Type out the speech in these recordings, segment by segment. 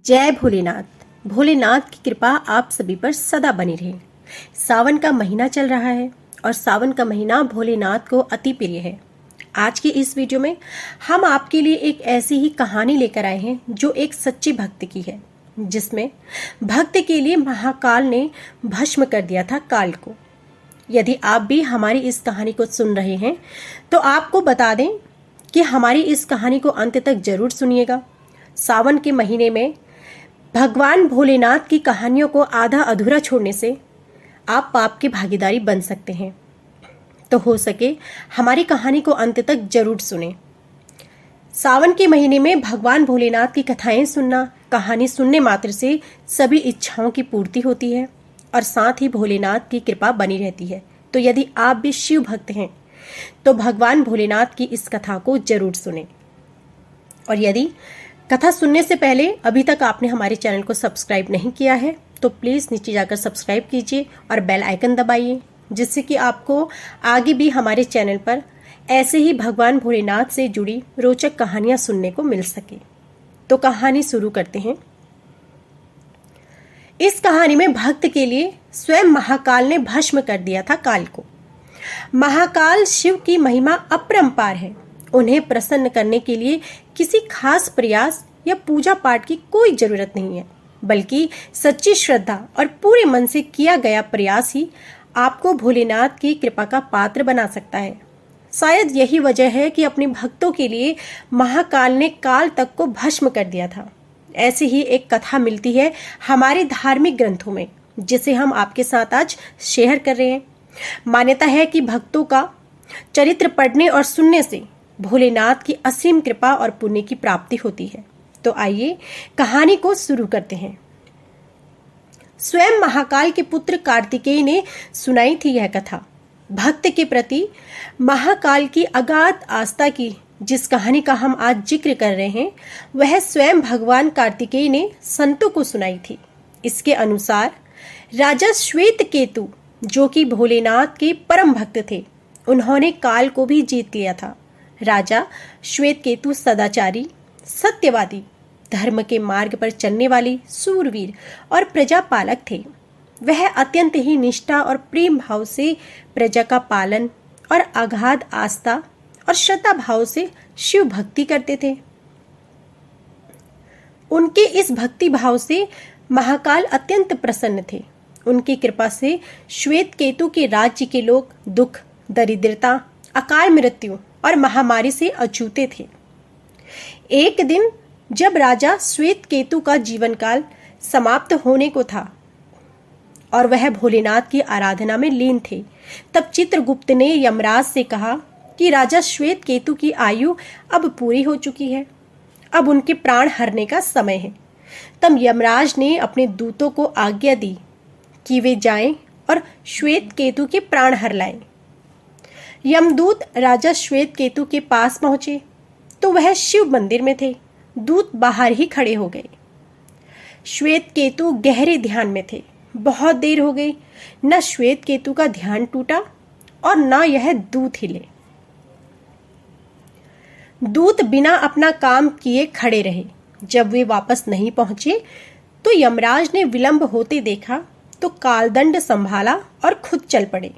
जय भोलेनाथ। भोलेनाथ की कृपा आप सभी पर सदा बनी रहे। सावन का महीना चल रहा है और सावन का महीना भोलेनाथ को अति प्रिय है। आज की इस वीडियो में हम आपके लिए एक ऐसी ही कहानी लेकर आए हैं जो एक सच्चे भक्त की है, जिसमें भक्त के लिए महाकाल ने भस्म कर दिया था काल को। यदि आप भी हमारी इस कहानी को सुन रहे हैं तो आपको बता दें कि हमारी इस कहानी को अंत तक जरूर सुनिएगा। सावन के महीने में भगवान भोलेनाथ की कहानियों को आधा अधूरा छोड़ने से आप पाप की भागीदारी बन सकते हैं, तो हो सके हमारी कहानी को अंत तक जरूर सुनें। सावन के महीने में भगवान भोलेनाथ की कथाएं सुनना, कहानी सुनने मात्र से सभी इच्छाओं की पूर्ति होती है और साथ ही भोलेनाथ की कृपा बनी रहती है। तो यदि आप भी शिव भक्त हैं तो भगवान भोलेनाथ की इस कथा को जरूर सुनें। और यदि कथा सुनने से पहले अभी तक आपने हमारे चैनल को सब्सक्राइब नहीं किया है तो प्लीज़ नीचे जाकर सब्सक्राइब कीजिए और बेल आइकन दबाइए, जिससे कि आपको आगे भी हमारे चैनल पर ऐसे ही भगवान भोलेनाथ से जुड़ी रोचक कहानियां सुनने को मिल सके। तो कहानी शुरू करते हैं। इस कहानी में भक्त के लिए स्वयं महाकाल ने भस्म कर दिया था काल को। महाकाल शिव की महिमा अपरंपार है। उन्हें प्रसन्न करने के लिए किसी खास प्रयास या पूजा पाठ की कोई जरूरत नहीं है, बल्कि सच्ची श्रद्धा और पूरे मन से किया गया प्रयास ही आपको भोलेनाथ की कृपा का पात्र बना सकता है। शायद यही वजह है कि अपने भक्तों के लिए महाकाल ने काल तक को भस्म कर दिया था। ऐसी ही एक कथा मिलती है हमारे धार्मिक ग्रंथों में, जिसे हम आपके साथ आज शेयर कर रहे हैं। मान्यता है कि भक्तों का चरित्र पढ़ने और सुनने से भोलेनाथ की असीम कृपा और पुण्य की प्राप्ति होती है। तो आइए कहानी को शुरू करते हैं। स्वयं महाकाल के पुत्र कार्तिकेय ने सुनाई थी यह कथा। भक्त के प्रति महाकाल की अगाध आस्था की जिस कहानी का हम आज जिक्र कर रहे हैं, वह स्वयं भगवान कार्तिकेय ने संतों को सुनाई थी। इसके अनुसार राजा श्वेत केतु, जो कि भोलेनाथ के परम भक्त थे, उन्होंने काल को भी जीत लिया था। राजा श्वेत केतु सदाचारी, सत्यवादी, धर्म के मार्ग पर चलने वाले सूरवीर और प्रजापालक थे। वह अत्यंत ही निष्ठा और प्रेम भाव से प्रजा का पालन और अगाध आस्था और श्रद्धा भाव से शिव भक्ति करते थे। उनके इस भक्ति भाव से महाकाल अत्यंत प्रसन्न थे। उनकी कृपा से श्वेत केतु के राज्य के लोग दुख, दरिद्रता, अकाल मृत्यु और महामारी से अछूते थे। एक दिन जब राजा श्वेत केतु का जीवन काल समाप्त होने को था और वह भोलेनाथ की आराधना में लीन थे, तब चित्रगुप्त ने यमराज से कहा कि राजा श्वेत केतु की आयु अब पूरी हो चुकी है, अब उनके प्राण हरने का समय है। तब यमराज ने अपने दूतों को आज्ञा दी कि वे जाएं और श्वेत केतु के प्राण हर लाएं। यमदूत राजा श्वेत केतु के पास पहुंचे तो वह शिव मंदिर में थे। दूत बाहर ही खड़े हो गए। श्वेत केतु गहरे ध्यान में थे। बहुत देर हो गई, न श्वेत केतु का ध्यान टूटा और न यह दूत हिले। दूत बिना अपना काम किए खड़े रहे। जब वे वापस नहीं पहुंचे तो यमराज ने विलंब होते देखा तो कालदंड संभाला और खुद चल पड़े।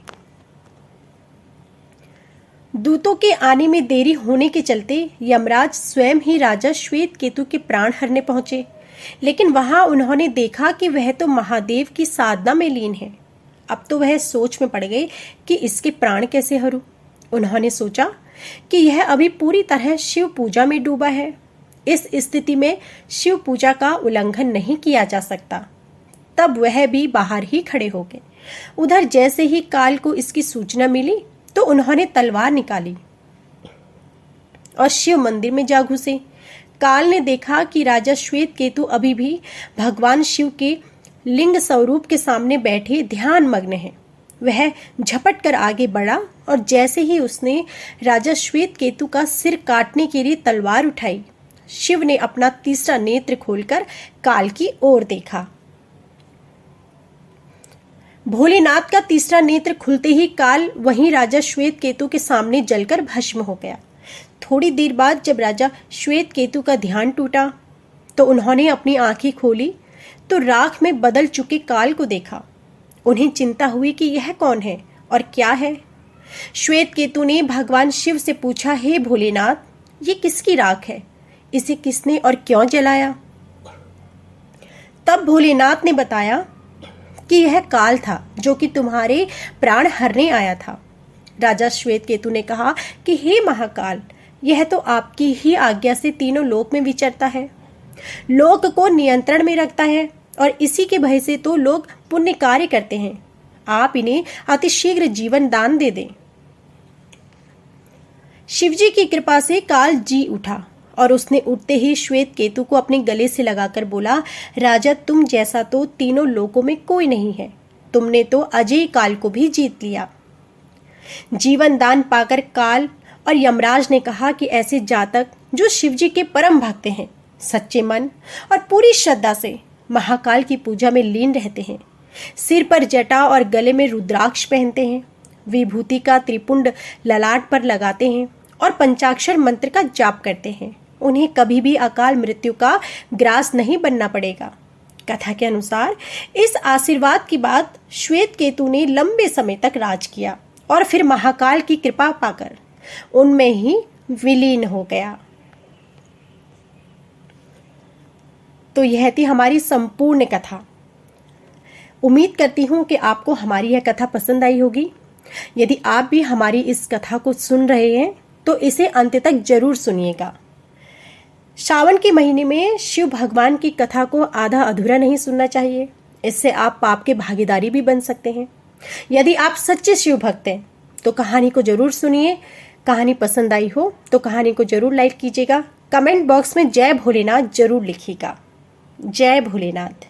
दूतों के आने में देरी होने के चलते यमराज स्वयं ही राजा श्वेत केतु के प्राण हरने पहुंचे, लेकिन वहां उन्होंने देखा कि वह तो महादेव की साधना में लीन है। अब तो वह सोच में पड़ गए कि इसके प्राण कैसे हरूं। उन्होंने सोचा कि यह अभी पूरी तरह शिव पूजा में डूबा है। इस स्थिति में शिव पूजा का उल्लंघन नहीं किया जा सकता। तब वह भी बाहर ही खड़े हो गए। उधर जैसे ही काल को इसकी सूचना मिली तो उन्होंने तलवार निकाली और शिव मंदिर में जा घुसे। काल ने देखा कि राजा श्वेत केतु अभी भी भगवान शिव के लिंग स्वरूप के सामने बैठे ध्यान मग्न है। वह झपट कर आगे बढ़ा और जैसे ही उसने राजा श्वेत केतु का सिर काटने के लिए तलवार उठाई, शिव ने अपना तीसरा नेत्र खोलकर काल की ओर देखा। भोलेनाथ का तीसरा नेत्र खुलते ही काल वहीं राजा श्वेत केतु के सामने जलकर भस्म हो गया। थोड़ी देर बाद जब राजा श्वेत केतु का ध्यान टूटा तो उन्होंने अपनी आंखें खोली तो राख में बदल चुके काल को देखा। उन्हें चिंता हुई कि यह कौन है और क्या है। श्वेत केतु ने भगवान शिव से पूछा, हे भोलेनाथ, ये किसकी राख है? इसे किसने और क्यों जलाया? तब भोलेनाथ ने बताया कि यह काल था जो कि तुम्हारे प्राण हरने आया था। राजा श्वेत केतु ने कहा कि हे महाकाल, यह तो आपकी ही आज्ञा से तीनों लोक में विचरता है, लोक को नियंत्रण में रखता है और इसी के भय से तो लोग पुण्य कार्य करते हैं। आप इन्हें अतिशीघ्र जीवन दान दे दें। शिवजी की कृपा से काल जी उठा और उसने उठते ही श्वेत केतु को अपने गले से लगाकर बोला, राजा, तुम जैसा तो तीनों लोकों में कोई नहीं है। तुमने तो अजय काल को भी जीत लिया। जीवन दान पाकर काल और यमराज ने कहा कि ऐसे जातक जो शिवजी के परम भक्त हैं, सच्चे मन और पूरी श्रद्धा से महाकाल की पूजा में लीन रहते हैं, सिर पर जटा और गले में रुद्राक्ष पहनते हैं, विभूति का त्रिपुंड ललाट पर लगाते हैं और पंचाक्षर मंत्र का जाप करते हैं, उन्हें कभी भी अकाल मृत्यु का ग्रास नहीं बनना पड़ेगा। कथा के अनुसार इस आशीर्वाद के बाद श्वेत केतु ने लंबे समय तक राज किया और फिर महाकाल की कृपा पाकर उनमें ही विलीन हो गया। तो यह थी हमारी संपूर्ण कथा। उम्मीद करती हूँ कि आपको हमारी यह कथा पसंद आई होगी। यदि आप भी हमारी इस कथा को सुन रहे हैं तो इसे अंत तक जरूर सुनिएगा। श्रावण के महीने में शिव भगवान की कथा को आधा अधूरा नहीं सुनना चाहिए। इससे आप पाप के भागीदारी भी बन सकते हैं। यदि आप सच्चे शिव भक्त हैं तो कहानी को जरूर सुनिए। कहानी पसंद आई हो तो कहानी को जरूर लाइक कीजिएगा। कमेंट बॉक्स में जय भोलेनाथ जरूर लिखिएगा। जय भोलेनाथ।